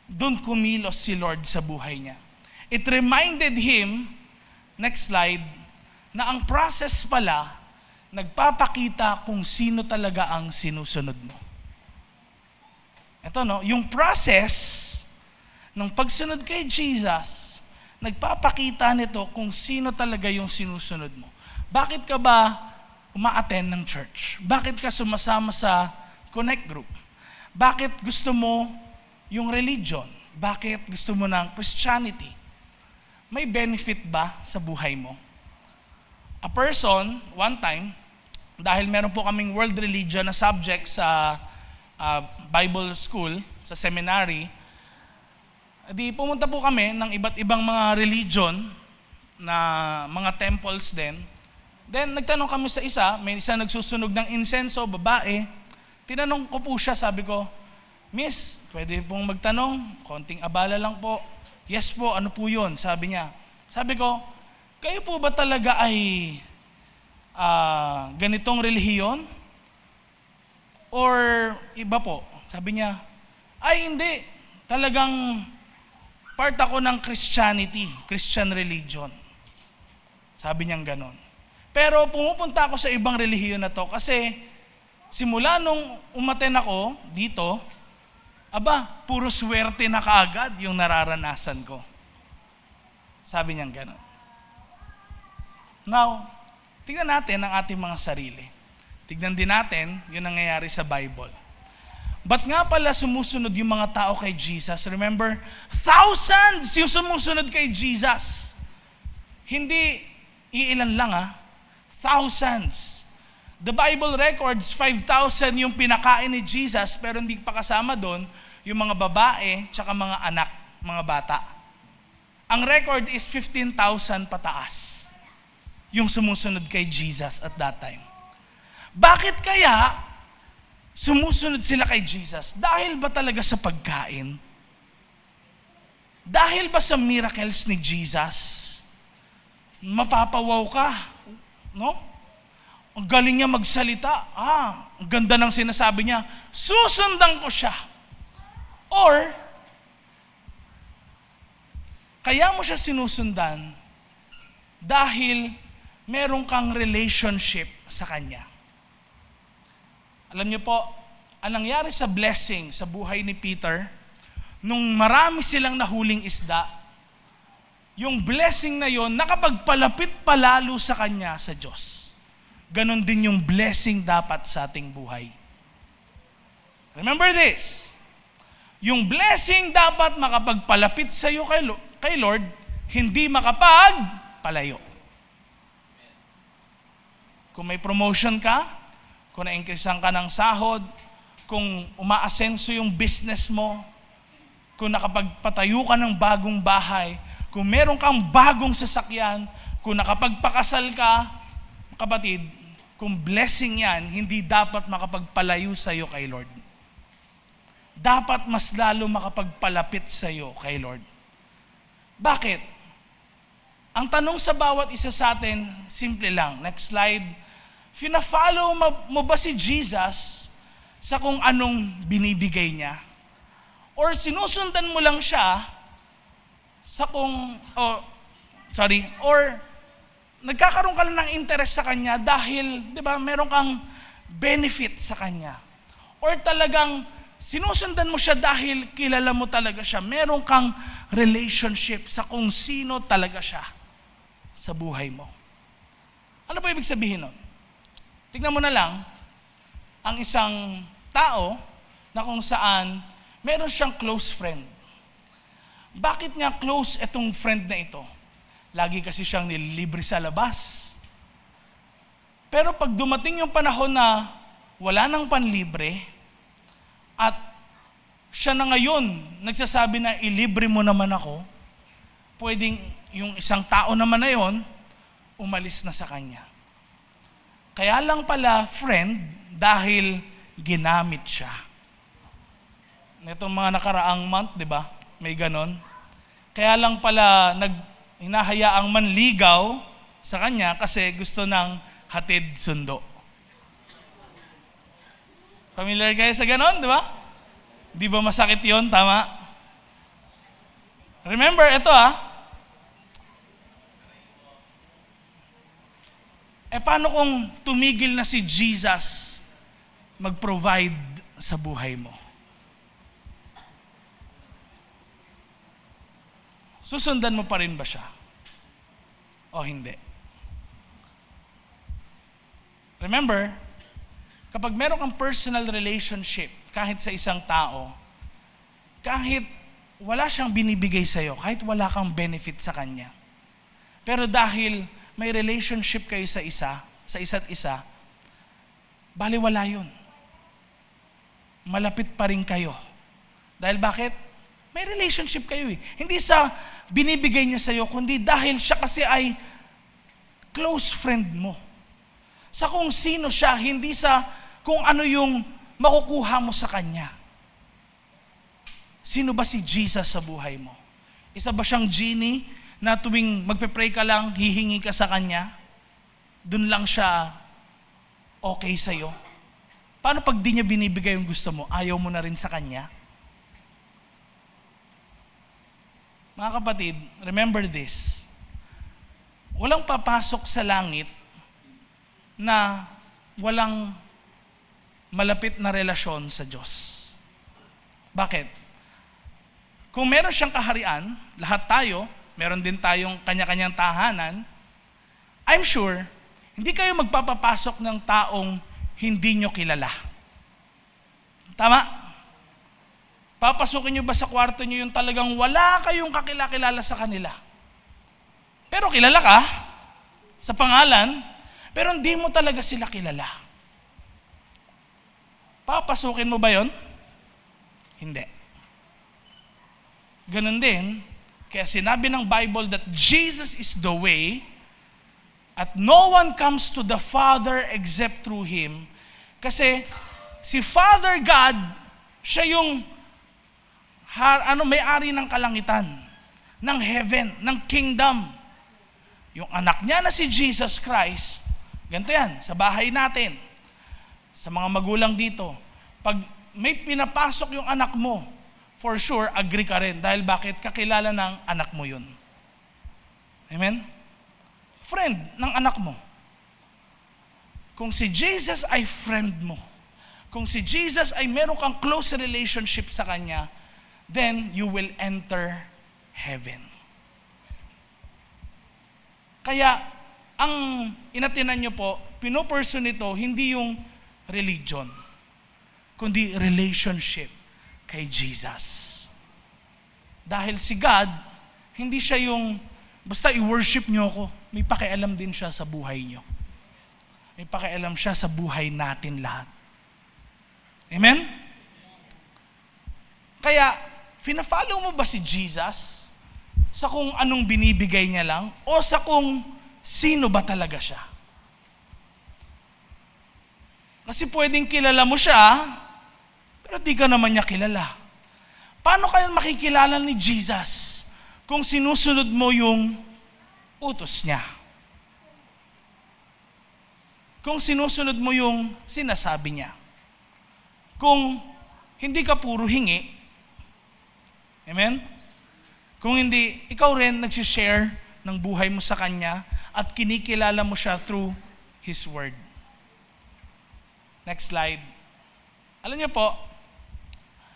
Speaker 1: doon kumilos si Lord sa buhay niya. It reminded him, next slide, na ang process pala, nagpapakita kung sino talaga ang sinusunod mo. Ito no, yung process ng pagsunod kay Jesus, nagpapakita nito kung sino talaga yung sinusunod mo. Bakit ka ba uma-attend ng church? Bakit ka sumasama sa connect group? Bakit gusto mo yung religion? Bakit gusto mo ng Christianity? May benefit ba sa buhay mo? A person, one time, dahil meron po kaming world religion na subject sa Bible school, sa seminary, di pumunta po kami ng iba't ibang mga religion na mga temples din. Then nagtanong kami sa isa, may isa nagsusunog ng insenso, babae. Tinanong ko po siya, sabi ko, Miss, pwede pong magtanong, konting abala lang po. Yes po, ano po yun? Sabi niya. Sabi ko, kayo po ba talaga ay ganitong relihiyon? Or iba po? Sabi niya, ay hindi, talagang part ako ng Christianity, Christian religion. Sabi niyang ganon. Pero pumupunta ako sa ibang relihiyon na to kasi simula nung umaten ako dito, aba, puro swerte na kaagad yung nararanasan ko. Sabi niyang ganon. Now, tignan natin ang ating mga sarili. Tignan din natin yung nangyayari sa Bible. Ba't nga pala sumusunod yung mga tao kay Jesus? Remember, thousands yung sumusunod kay Jesus. Hindi iilan lang thousands. The Bible records 5,000 yung pinakain ni Jesus, pero hindi pa kasama doon yung mga babae tsaka mga anak, mga bata. Ang record is 15,000 pataas yung sumusunod kay Jesus at that time. Bakit kaya sumusunod sila kay Jesus? Dahil ba talaga sa pagkain? Dahil ba sa miracles ni Jesus? Mapapawaw ka, no? Ang galing niya magsalita. Ang ganda ng sinasabi niya. Susundan ko siya. Or, kaya mo siya sinusundan dahil meron kang relationship sa Kanya. Alam niyo po, ang nangyari sa blessing sa buhay ni Peter, nung marami silang nahuling isda, yung blessing na yon nakapagpalapit palalo sa kanya sa Diyos. Ganon din yung blessing dapat sa ating buhay. Remember this, yung blessing dapat makapagpalapit sa iyo kay Lord, hindi makapagpalayo. Kung may promotion ka, kung na-increasean ka ng sahod, kung umaasenso yung business mo, kung nakapagpatayo ka ng bagong bahay, kung meron kang bagong sasakyan, kung nakapagpakasal ka, kapatid, kung blessing yan, hindi dapat makapagpalayo sa iyo kay Lord. Dapat mas lalo makapagpalapit sa iyo kay Lord. Bakit? Ang tanong sa bawat isa sa atin, simple lang. Next slide. Fina-follow mo ba si Jesus sa kung anong binibigay niya? Or sinusundan mo lang siya sa or nagkakaroon ka lang ng interest sa Kanya dahil, di ba, meron kang benefit sa Kanya. Or talagang sinusundan mo siya dahil kilala mo talaga siya. Meron kang relationship sa kung sino talaga siya sa buhay mo. Ano ba ibig sabihin nun? Tignan mo na lang, ang isang tao na kung saan meron siyang close friend. Bakit niya close itong friend na ito? Lagi kasi siyang nililibre sa labas. Pero pag dumating yung panahon na wala nang panlibre at siya na ngayon nagsasabi na ilibre mo naman ako, pwedeng yung isang tao naman na yon umalis na sa kanya. Kaya lang pala friend dahil ginamit siya. Nitong mga nakaraang month, di ba? May ganon. Kaya lang pala hinahayaang manligaw sa kanya kasi gusto ng hatid sundo. Familiar kayo sa ganon, di ba? Di ba masakit yon? Tama? Remember, ito paano kung tumigil na si Jesus mag-provide sa buhay mo? Susundan mo pa rin ba siya? O hindi? Remember, kapag meron kang personal relationship kahit sa isang tao, kahit wala siyang binibigay sa'yo, kahit wala kang benefit sa kanya, pero dahil may relationship kayo sa isa't isa, baliwala yun. Malapit pa rin kayo. Dahil bakit? May relationship kayo eh. Hindi sa binibigay niya sa'yo, kundi dahil siya kasi ay close friend mo. Sa kung sino siya, hindi sa kung ano yung makukuha mo sa kanya. Sino ba si Jesus sa buhay mo? Isa ba siyang genie na tuwing magpe-pray ka lang, hihingi ka sa kanya? Dun lang siya okay sa'yo? Paano pag di niya binibigay yung gusto mo, ayaw mo na rin sa kanya? Mga kapatid, remember this. Walang papasok sa langit na walang malapit na relasyon sa Diyos. Bakit? Kung meron siyang kaharian, lahat tayo, meron din tayong kanya-kanyang tahanan, I'm sure, hindi kayo magpapapasok ng taong hindi nyo kilala. Tama? Papasukin nyo ba sa kwarto nyo yung talagang wala kayong kakilala sa kanila? Pero kilala ka sa pangalan, pero hindi mo talaga sila kilala. Papasukin mo ba yon? Hindi. Ganun din, kaya sinabi ng Bible that Jesus is the way at no one comes to the Father except through Him. Kasi si Father God, siya yung may-ari ng kalangitan, ng heaven, ng kingdom. Yung anak niya na si Jesus Christ, ganito yan, sa bahay natin, sa mga magulang dito, pag may pinapasok yung anak mo, for sure, agree ka rin. Dahil bakit? Kakilala ng anak mo yun. Amen? Friend ng anak mo. Kung si Jesus ay friend mo, kung si Jesus ay meron kang close relationship sa Kanya, then you will enter heaven. Kaya, ang inatinan nyo po, pinoperson nito, hindi yung religion, kundi relationship kay Jesus. Dahil si God, hindi siya yung, basta i-worship nyo ako, may pakialam din siya sa buhay nyo. May pakialam siya sa buhay natin lahat. Amen? Kaya, fina-follow mo ba si Jesus sa kung anong binibigay niya lang o sa kung sino ba talaga siya? Kasi pwedeng kilala mo siya, pero di ka naman niya kilala. Paano kaya makikilala ni Jesus kung sinusunod mo yung utos niya? Kung sinusunod mo yung sinasabi niya? Kung hindi ka puro hingi, amen? Kung hindi, ikaw rin nagsishare ng buhay mo sa Kanya at kinikilala mo siya through His Word. Next slide. Alam niyo po,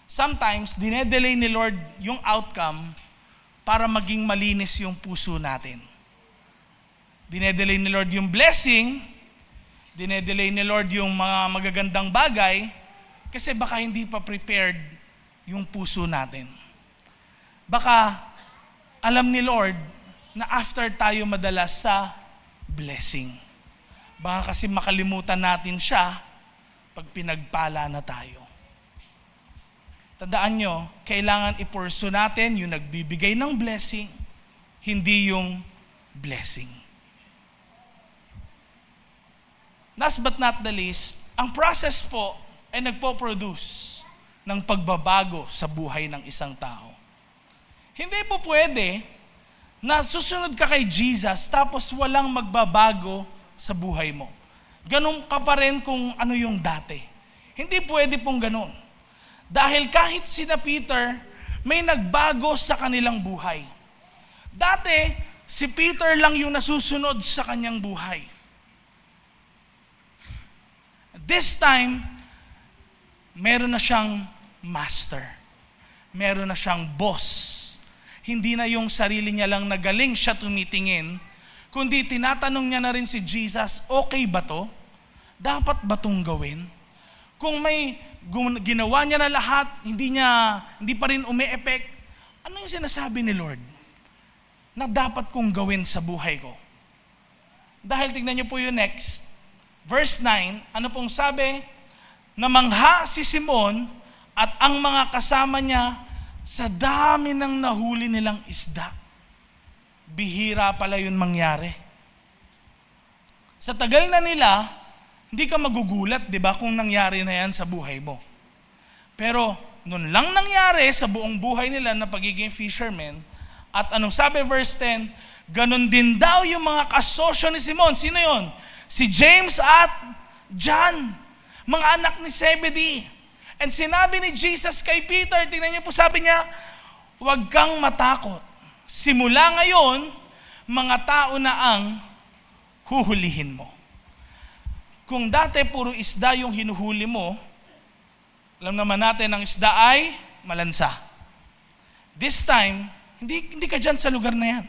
Speaker 1: sometimes, dinedelay ni Lord yung outcome para maging malinis yung puso natin. Dinedelay ni Lord yung blessing, Dinedelay ni Lord yung mga magagandang bagay kasi baka hindi pa prepared yung puso natin. Baka alam ni Lord na after tayo madalas sa blessing. Baka kasi makalimutan natin siya pag pinagpala na tayo. Tandaan nyo, kailangan ipursu natin yung nagbibigay ng blessing, hindi yung blessing. Last but not the least, ang process po ay nagpo-produce ng pagbabago sa buhay ng isang tao. Hindi po pwede na susunod ka kay Jesus tapos walang magbabago sa buhay mo. Ganun ka pa rin kung ano yung dati. Hindi pwede pong ganun. Dahil kahit sina Peter, may nagbago sa kanilang buhay. Dati, si Peter lang yung nasusunod sa kanyang buhay. This time, meron na siyang master. Meron na siyang boss. Hindi na yung sarili niya lang nagaling siya tumitingin, kundi tinatanong niya na rin si Jesus, okay ba to? Dapat ba tong gawin? Kung may ginawa niya na lahat, hindi pa rin umi-effect, ano yung sinasabi ni Lord na dapat kong gawin sa buhay ko? Dahil tignan niyo po yung next, verse 9, ano pong sabi? Namangha si Simon at ang mga kasama niya sa dami ng nahuli nilang isda. Bihira pala yun mangyari. Sa tagal na nila, hindi ka magugulat, di ba, kung nangyari na yan sa buhay mo. Pero, nun lang nangyari sa buong buhay nila na pagiging fishermen, at anong sabi verse 10, ganon din daw yung mga kasosyo ni Simon. Sino yon? Si James at John, mga anak ni Zebedee. And sinabi ni Jesus kay Peter, tingnan niyo po, sabi niya, huwag kang matakot. Simula ngayon, mga tao na ang huhulihin mo. Kung dati puro isda yung hinuhuli mo, alam naman natin ang isda ay malansa. This time, hindi ka dyan sa lugar na yan.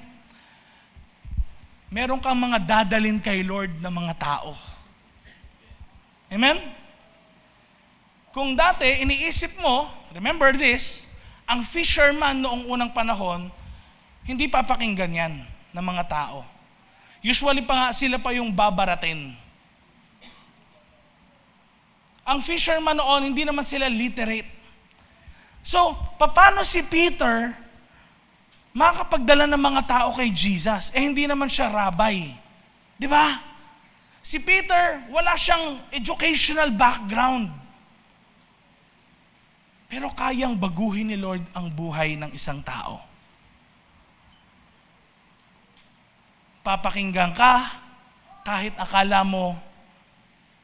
Speaker 1: Meron kang mga dadalin kay Lord na mga tao. Amen? Kung dati, iniisip mo, remember this, ang fisherman noong unang panahon, hindi papakinggan yan ng mga tao. Usually pa nga sila pa yung babaratin. Ang fisherman noon, hindi naman sila literate. So, paano si Peter makakapagdala ng mga tao kay Jesus? Hindi naman siya rabbi. Di ba? Si Peter, wala siyang educational background. Pero kayang baguhin ni Lord ang buhay ng isang tao. Papakinggan ka kahit akala mo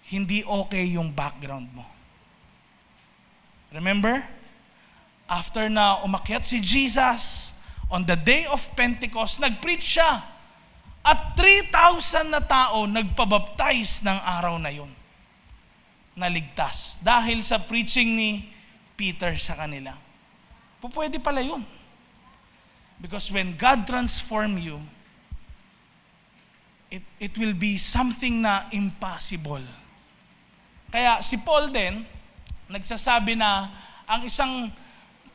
Speaker 1: hindi okay yung background mo. Remember? After na umakyat si Jesus, on the day of Pentecost, nag-preach siya. At 3,000 na tao nagpabaptize ng araw na yun. Naligtas. Dahil sa preaching ni Peter sa kanila. Pwede pala yun. Because when God transform you, it will be something na impossible. Kaya si Paul din, nagsasabi na ang isang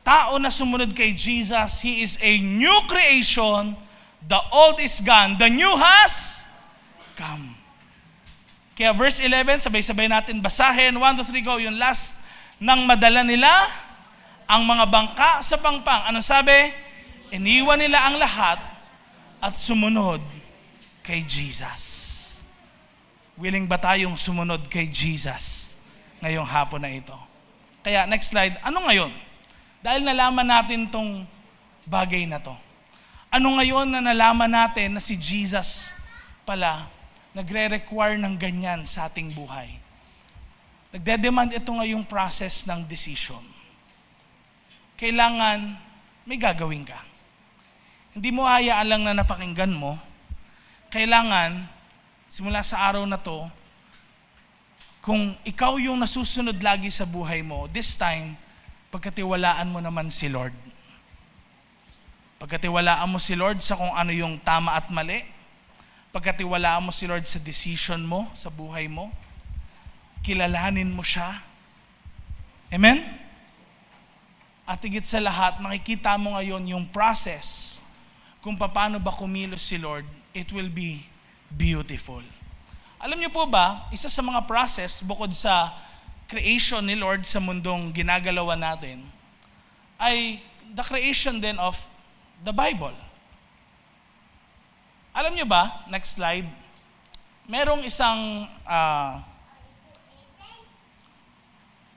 Speaker 1: tao na sumunod kay Jesus, he is a new creation, the old is gone, the new has come. Kaya verse 11, sabay-sabay natin basahin, 1, 2, 3, go, yung last, nang madala nila ang mga bangka sa pangpang. Anong sabi? Iniwan nila ang lahat at sumunod kay Jesus. Willing ba tayong sumunod kay Jesus ngayong hapon na ito? Kaya next slide, ano ngayon? Dahil nalaman natin tong bagay na to. Ano ngayon na nalaman natin na si Jesus pala nagre-require ng ganyan sa ating buhay? Nagde-demand ito ngayong process ng decision. Kailangan may gagawin ka. Hindi mo hayaan lang na napakinggan mo. Kailangan, simula sa araw na to, kung ikaw yung nasusunod lagi sa buhay mo, this time, pagkatiwalaan mo naman si Lord. Pagkatiwalaan mo si Lord sa kung ano yung tama at mali, pagkatiwalaan mo si Lord sa decision mo, sa buhay mo, kilalanin mo siya. Amen? At higit sa lahat, makikita mo ngayon yung process kung paano ba kumilos si Lord, it will be beautiful. Alam niyo po ba, isa sa mga process bukod sa creation ni Lord sa mundong ginagalawan natin, ay the creation then of the Bible. Alam niyo ba, next slide, merong isang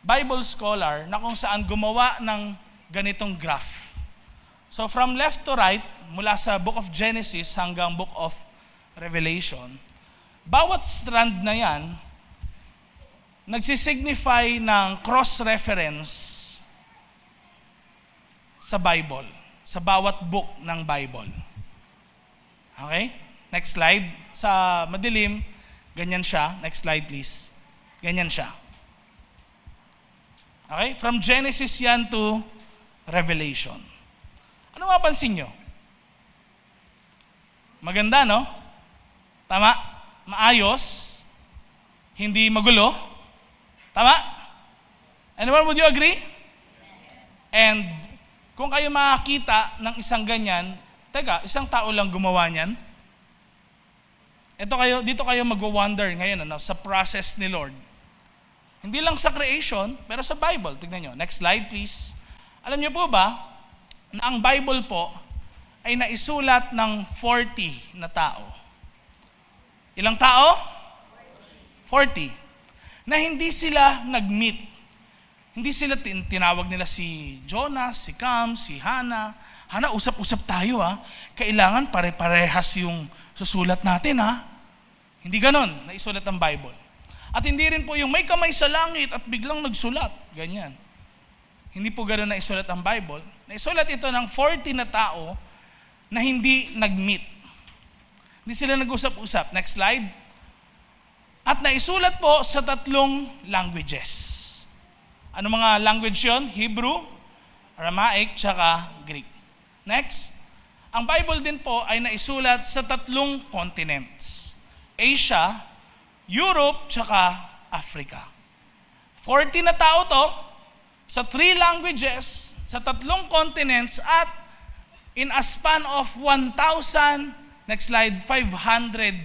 Speaker 1: Bible scholar na kung saan gumawa ng ganitong graph. So from left to right, mula sa Book of Genesis hanggang Book of Revelation, bawat strand na yan, nagsisignify ng cross-reference sa Bible, sa bawat book ng Bible. Okay? Next slide. Sa madilim, ganyan siya. Next slide please. Ganyan siya. Okay? From Genesis yan to Revelation. Ano mapansin nyo? Maganda, no? Tama? Maayos? Hindi magulo? Tama? Anyone, would you agree? And kung kayo makakita ng isang ganyan, teka, isang tao lang gumawa niyan? Dito kayo magwa-wonder ngayon sa process ni Lord. Hindi lang sa creation, pero sa Bible. Tignan nyo. Next slide, please. Alam niyo po ba, na ang Bible po ay naisulat ng 40 na tao. Ilang tao? 40. Na hindi sila nag-meet. Hindi sila tinawag nila si Jonah, si Cam, si Hannah. Hannah, usap-usap tayo ha. Kailangan pare-parehas yung susulat natin ha. Hindi ganon, naisulat ang Bible. At hindi rin po yung may kamay sa langit at biglang nagsulat. Ganyan. Hindi po gano'n na isulat ang Bible. Naisulat ito ng 40 na tao na hindi nag-meet. Hindi sila nag-usap-usap. Next slide. At naisulat po sa 3 languages. Ano mga language yon? Hebrew, Aramaic, tsaka Greek. Next. Ang Bible din po ay naisulat sa 3 continents. Asia, Europe, tsaka Africa. 40 na tao to, sa 3 languages, sa 3 continents, at in a span of 1,000, next slide, 500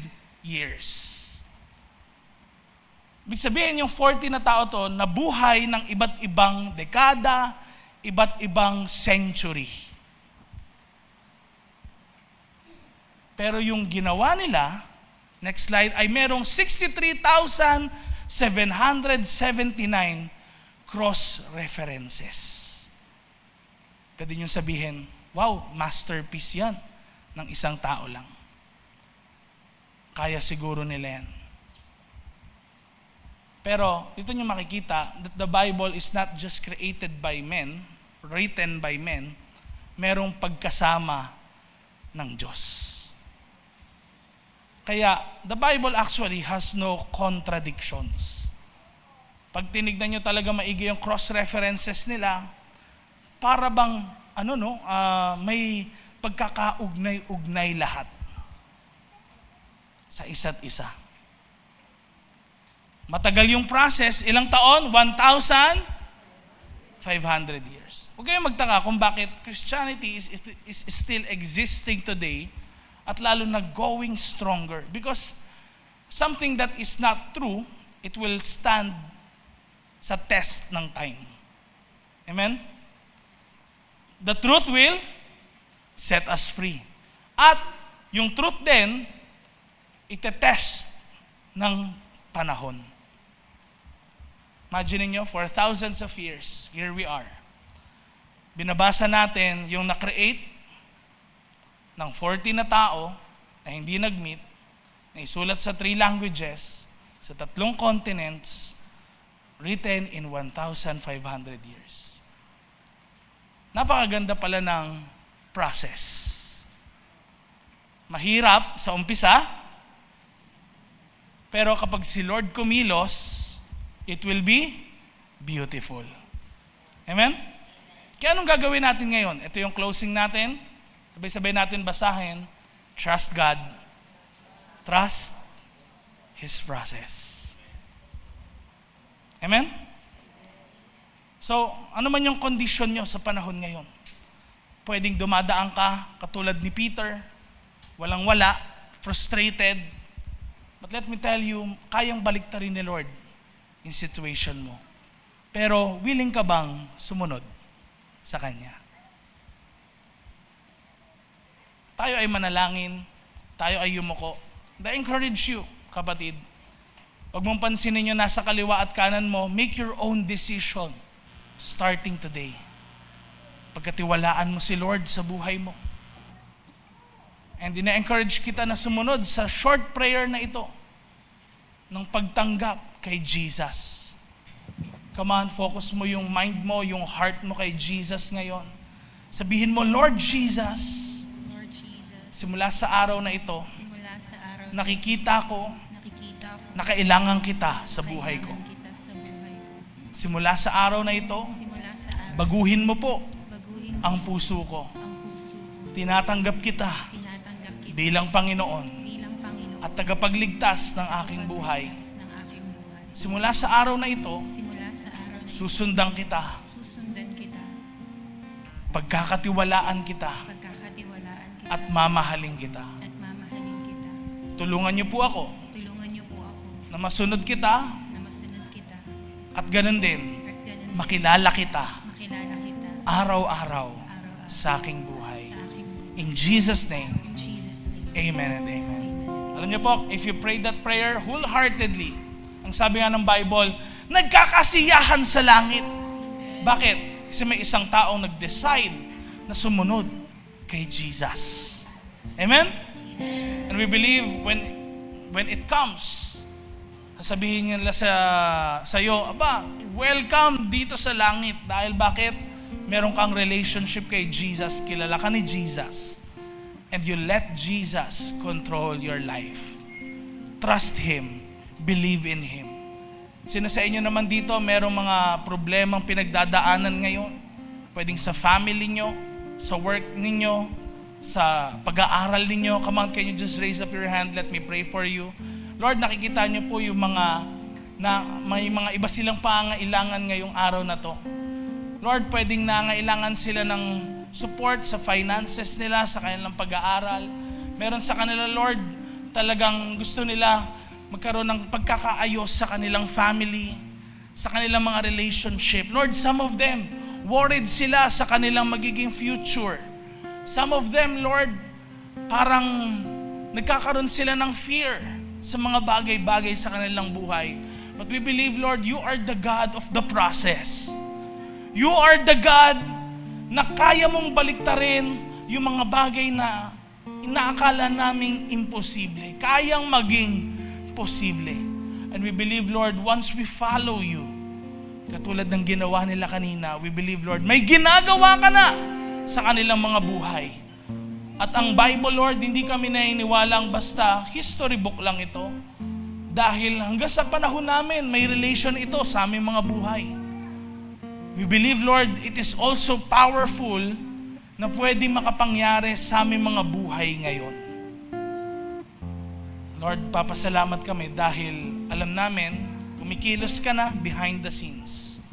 Speaker 1: years. Ibig sabihin yung 40 na tao to, nabuhay ng iba't ibang dekada, iba't ibang century. Pero yung ginawa nila, next slide, ay merong 63,779 cross-references. Pwede nyo sabihin, wow, masterpiece yan ng isang tao lang. Kaya siguro nila yan. Pero ito nyo makikita that the Bible is not just created by men, written by men, merong pagkasama ng Diyos. Kaya, the Bible actually has no contradictions. Pag tinignan nyo talaga maigi yung cross-references nila, para bang, may pagkakaugnay-ugnay lahat sa isa't isa. Matagal yung process, ilang taon? 1,500 years. Huwag kayong magtaka kung bakit Christianity is still existing today, at lalo na going stronger. Because something that is not true, it will stand sa test ng time. Amen? The truth will set us free. At yung truth din, itetest ng panahon. Imagine niyo, for thousands of years, here we are. Binabasa natin yung na-create ng 40 na tao na hindi nag-meet, na isulat sa 3 languages, sa 3 continents, written in 1,500 years. Napakaganda pala ng process. Mahirap sa umpisa, pero kapag si Lord kumilos, it will be beautiful. Amen? Kaya anong gagawin natin ngayon? Ito yung closing natin. Sabay-sabay natin basahin. Trust God. Trust His process. Amen? So, ano man yung kondisyon nyo sa panahon ngayon? Pwedeng dumadaan ka, katulad ni Peter, walang-wala, frustrated. But let me tell you, kayang baliktarin ni Lord yung situation mo. Pero, willing ka bang sumunod sa Kanya? Tayo ay manalangin, tayo ay yumuko. I encourage you, kapatid, huwag mong pansinin yung nasa kaliwa at kanan mo, make your own decision starting today. Pagkatiwalaan mo si Lord sa buhay mo. And ina-encourage kita na sumunod sa short prayer na ito ng pagtanggap kay Jesus. Come on, focus mo yung mind mo, yung heart mo kay Jesus ngayon. Sabihin mo, Lord Jesus, simula sa araw na ito, nakikita ko na kailangan kita sa buhay ko. Simula sa araw na ito, baguhin mo po ang puso ko. Tinatanggap kita bilang Panginoon at tagapagligtas ng aking buhay. Simula sa araw na ito, susundan kita. Pagkakatiwalaan kita at mamahalin kita. Tulungan niyo po ako na masunod kita at ganun din makilala kita araw-araw sa aking buhay. In Jesus' name, amen and amen. Alam niyo po, if you pray that prayer wholeheartedly, ang sabi nga ng Bible, nagkakasiyahan sa langit. Bakit? Kasi may isang taong nag-decide na sumunod kay Jesus. Amen? And we believe when it comes, sabihin nila sa iyo, aba, welcome dito sa langit. Dahil bakit? Meron kang relationship kay Jesus. Kilala ka ni Jesus. And you let Jesus control your life. Trust Him. Believe in Him. Sino sa inyo naman dito, merong mga problemang pinagdadaanan ngayon? Pwedeng sa family nyo, sa work ninyo, sa pag-aaral ninyo. Come on, can you just raise up your hand? Let me pray for you. Lord, nakikita niyo po yung may mga iba silang pangailangan ngayong araw na to. Lord, pwedeng nangailangan sila ng support sa finances nila, sa kanilang pag-aaral. Meron sa kanila, Lord, talagang gusto nila magkaroon ng pagkakaayos sa kanilang family, sa kanilang mga relationship. Lord, some of them, worried sila sa kanilang magiging future. Some of them, Lord, parang nagkakaroon sila ng fear sa mga bagay-bagay sa kanilang buhay. But we believe, Lord, you are the God of the process. You are the God na kaya mong baliktarin yung mga bagay na inaakala naming imposible. Kayang maging posible. And we believe, Lord, once we follow you, katulad ng ginawa nila kanina, we believe, Lord, may ginagawa ka na sa kanilang mga buhay. At ang Bible, Lord, hindi kami naniniwalang basta history book lang ito. Dahil hanggang sa panahon namin, may relation ito sa aming mga buhay. We believe, Lord, it is also powerful na pwede makapangyari sa aming mga buhay ngayon. Lord, papasalamat kami dahil alam namin, kumikilos ka na behind the scenes.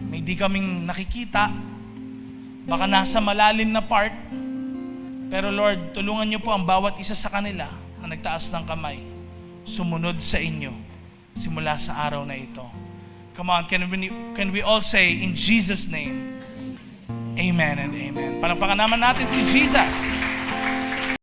Speaker 1: May di kaming nakikita, baka nasa malalim na part, pero Lord, tulungan niyo po ang bawat isa sa kanila na nagtaas ng kamay, sumunod sa inyo simula sa araw na ito. Come on, can we all say in Jesus' name, amen and amen. Palakpakan naman natin si Jesus.